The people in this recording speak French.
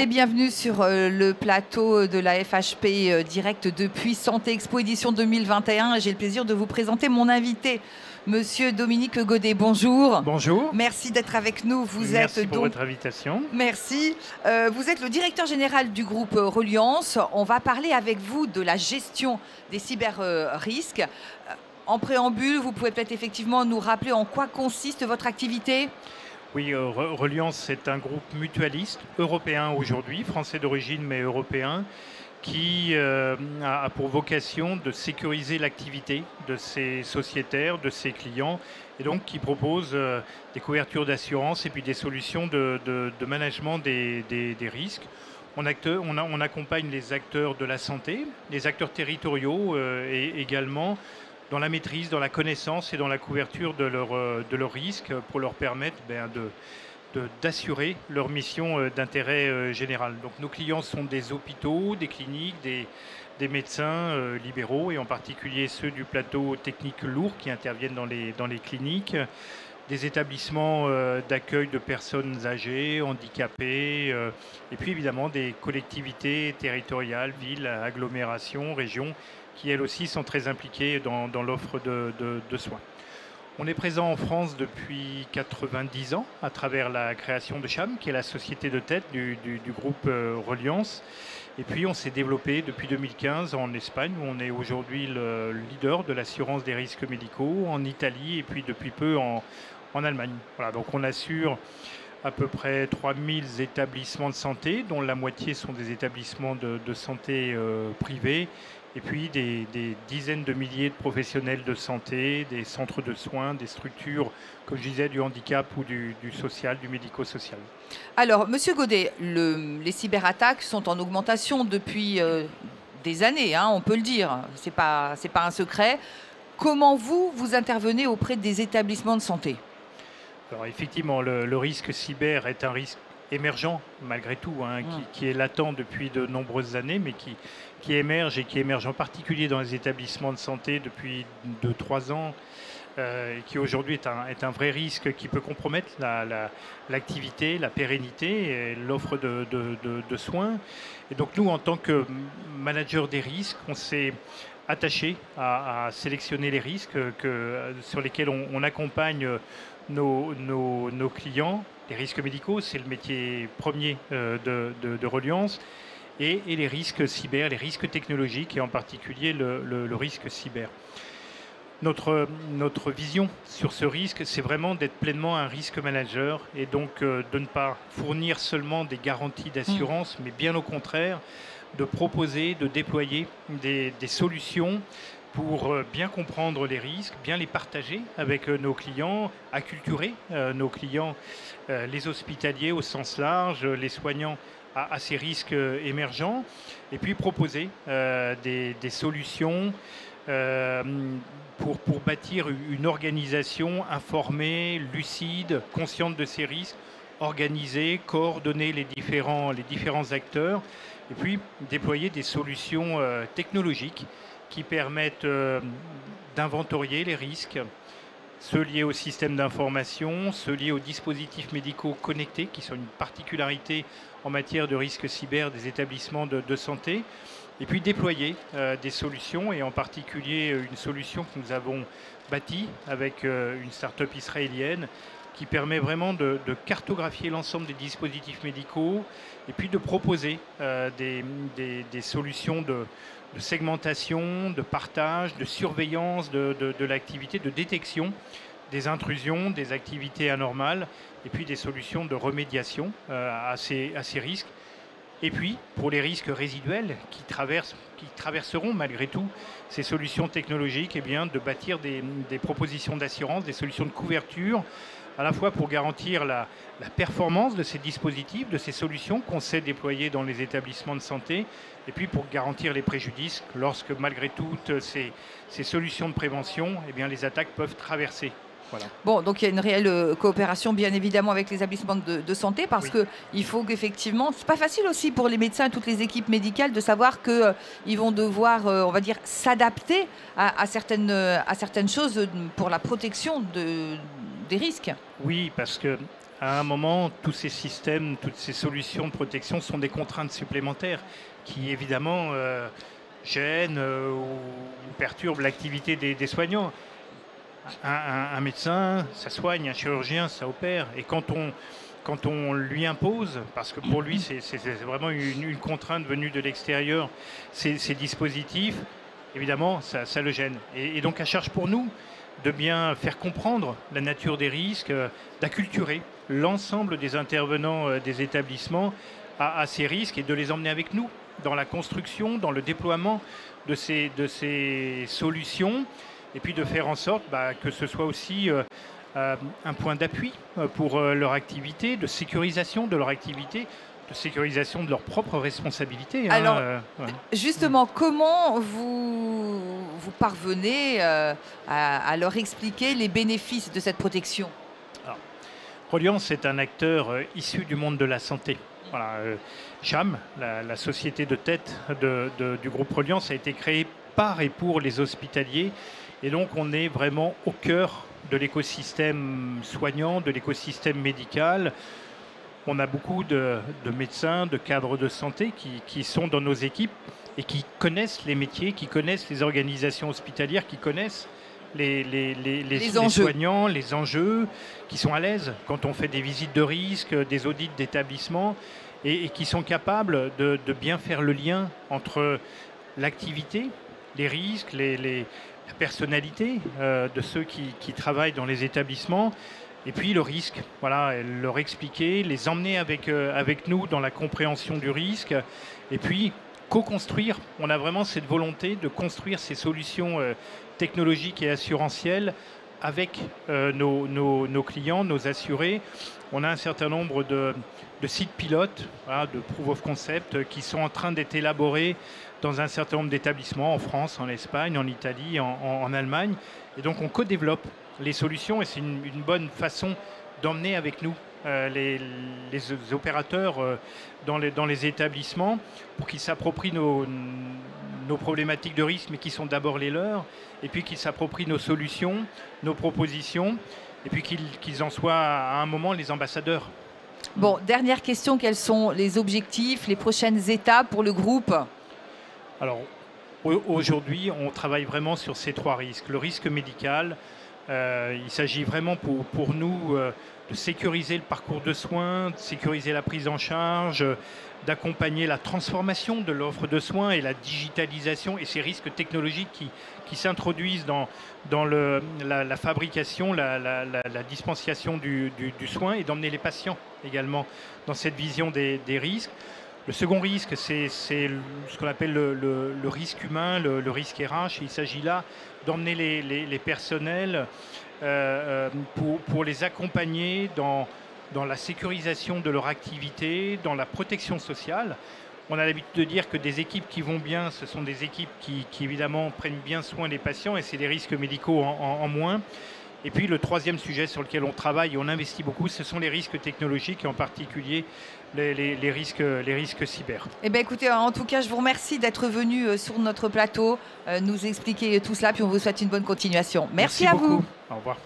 et bienvenue sur le plateau de la FHP direct depuis Santé Expo édition 2021. J'ai le plaisir de vous présenter mon invité, Monsieur Dominique Godet. Bonjour. Bonjour. Merci d'être avec nous. Merci pour votre invitation. Merci. Vous êtes le directeur général du groupe Reliance. On va parler avec vous de la gestion des cyber-risques. En préambule, vous pouvez peut-être effectivement nous rappeler en quoi consiste votre activité ? Oui, Reliance, c'est un groupe mutualiste européen aujourd'hui, français d'origine mais européen, qui a pour vocation de sécuriser l'activité de ses sociétaires, de ses clients, et donc qui propose des couvertures d'assurance et puis des solutions de management des risques. On accompagne les acteurs de la santé, les acteurs territoriaux et également dans la maîtrise, dans la connaissance et dans la couverture de leurs risques pour leur permettre d'assurer leur mission d'intérêt général. Donc nos clients sont des hôpitaux, des cliniques, des médecins libéraux et en particulier ceux du plateau technique lourd qui interviennent dans les cliniques, des établissements d'accueil de personnes âgées, handicapées, et puis évidemment des collectivités territoriales, villes, agglomérations, régions, qui elles aussi sont très impliquées dans l'offre de soins. On est présent en France depuis 90 ans à travers la création de CHAM, qui est la société de tête du groupe Reliance. Et puis on s'est développé depuis 2015 en Espagne, où on est aujourd'hui le leader de l'assurance des risques médicaux, en Italie et puis depuis peu en Allemagne. Voilà, donc on assure à peu près 3000 établissements de santé, dont la moitié sont des établissements de santé privés, et puis des dizaines de milliers de professionnels de santé, des centres de soins, des structures, comme je disais, du handicap ou du social, du médico-social. Alors, Monsieur Godet, les cyberattaques sont en augmentation depuis des années, hein, on peut le dire, c'est pas un secret. Comment vous intervenez auprès des établissements de santé ? Alors effectivement, le risque cyber est un risque émergent malgré tout, hein, qui est latent depuis de nombreuses années, mais qui émerge et qui émerge en particulier dans les établissements de santé depuis 2-3 ans, qui aujourd'hui est un vrai risque qui peut compromettre l'activité, la pérennité et l'offre de soins. Et donc nous, en tant que manager des risques, on s'est attaché à sélectionner les risques sur lesquels on accompagne nos clients. Les risques médicaux, c'est le métier premier de Reliance, et les risques cyber, les risques technologiques, et en particulier le risque cyber. Notre vision sur ce risque, c'est vraiment d'être pleinement un risque manager, et donc de ne pas fournir seulement des garanties d'assurance, mais bien au contraire, de proposer, de déployer des solutions pour bien comprendre les risques, bien les partager avec nos clients, acculturer nos clients, les hospitaliers au sens large, les soignants à ces risques émergents, et puis proposer des solutions pour bâtir une organisation informée, lucide, consciente de ces risques, organiser, coordonner les différents acteurs, et puis déployer des solutions technologiques qui permettent d'inventorier les risques, ceux liés au système d'information, ceux liés aux dispositifs médicaux connectés, qui sont une particularité en matière de risque cyber des établissements de santé, et puis déployer des solutions, et en particulier une solution que nous avons bâtie avec une start-up israélienne, qui permet vraiment de cartographier l'ensemble des dispositifs médicaux, et puis de proposer des solutions de segmentation, de partage, de surveillance de l'activité, de détection des intrusions, des activités anormales, et puis des solutions de remédiation à ces risques. Et puis, pour les risques résiduels qui traverseront malgré tout ces solutions technologiques, eh bien, de bâtir des propositions d'assurance, des solutions de couverture, à la fois pour garantir la performance de ces dispositifs, de ces solutions qu'on sait déployer dans les établissements de santé, et puis pour garantir les préjudices lorsque, malgré toutes ces solutions de prévention, eh bien, les attaques peuvent traverser. Voilà. Bon, donc il y a une réelle coopération bien évidemment avec les établissements de santé, parce qu'il faut qu'effectivement, c'est pas facile aussi pour les médecins et toutes les équipes médicales de savoir qu'ils vont devoir, on va dire, s'adapter à certaines choses pour la protection des risques. Oui, parce que à un moment, tous ces systèmes, toutes ces solutions de protection sont des contraintes supplémentaires qui, évidemment, gênent ou perturbent l'activité des soignants. Un médecin, ça soigne, un chirurgien, ça opère. Et quand on lui impose, parce que pour lui, c'est vraiment une contrainte venue de l'extérieur, ces dispositifs, évidemment, ça le gêne. Et donc, à charge pour nous de bien faire comprendre la nature des risques, d'acculturer l'ensemble des intervenants des établissements à ces risques et de les emmener avec nous dans la construction, dans le déploiement de ces solutions, et puis de faire en sorte que ce soit aussi un point d'appui pour leur activité, de sécurisation de leur activité, de sécurisation de leurs propres responsabilités. Alors, justement, comment vous parvenez à leur expliquer les bénéfices de cette protection? Alors, Reliance est un acteur issu du monde de la santé. Voilà, CHAM, la société de tête du groupe Reliance, a été créée par et pour les hospitaliers. Et donc, on est vraiment au cœur de l'écosystème soignant, de l'écosystème médical. On a beaucoup de médecins, de cadres de santé qui sont dans nos équipes et qui connaissent les métiers, qui connaissent les organisations hospitalières, qui connaissent les soignants, les enjeux, qui sont à l'aise quand on fait des visites de risque, des audits d'établissement, et qui sont capables de bien faire le lien entre l'activité, les risques, la personnalité de ceux qui travaillent dans les établissements, et puis le risque. Voilà, leur expliquer, les emmener avec nous dans la compréhension du risque, et puis co-construire. On a vraiment cette volonté de construire ces solutions technologiques et assurantielles avec nos clients, nos assurés. On a un certain nombre de sites pilotes, voilà, de proof of concept qui sont en train d'être élaborés dans un certain nombre d'établissements en France, en Espagne, en Italie, en Allemagne. Et donc on co-développe les solutions, et c'est une bonne façon d'emmener avec nous les opérateurs dans les établissements pour qu'ils s'approprient nos problématiques de risque, mais qui sont d'abord les leurs, et puis qu'ils s'approprient nos solutions, nos propositions, et puis qu'ils en soient à un moment les ambassadeurs. Bon, dernière question, quels sont les objectifs, les prochaines étapes pour le groupe? Alors, aujourd'hui, on travaille vraiment sur ces trois risques. Le risque médical, il s'agit vraiment pour nous de sécuriser le parcours de soins, de sécuriser la prise en charge, d'accompagner la transformation de l'offre de soins et la digitalisation et ces risques technologiques qui s'introduisent dans la fabrication, la dispensation du soin, et d'emmener les patients également dans cette vision des risques. Le second risque, c'est ce qu'on appelle le risque humain, le risque RH. Il s'agit là d'emmener les personnels pour les accompagner dans la sécurisation de leur activité, dans la protection sociale. On a l'habitude de dire que des équipes qui vont bien, ce sont des équipes qui évidemment prennent bien soin des patients, et c'est des risques médicaux en moins. Et puis le troisième sujet sur lequel on travaille et on investit beaucoup, ce sont les risques technologiques, et en particulier les risques cyber. Eh bien, écoutez, en tout cas, je vous remercie d'être venu sur notre plateau, nous expliquer tout cela, puis on vous souhaite une bonne continuation. Merci à beaucoup. vous. Au revoir.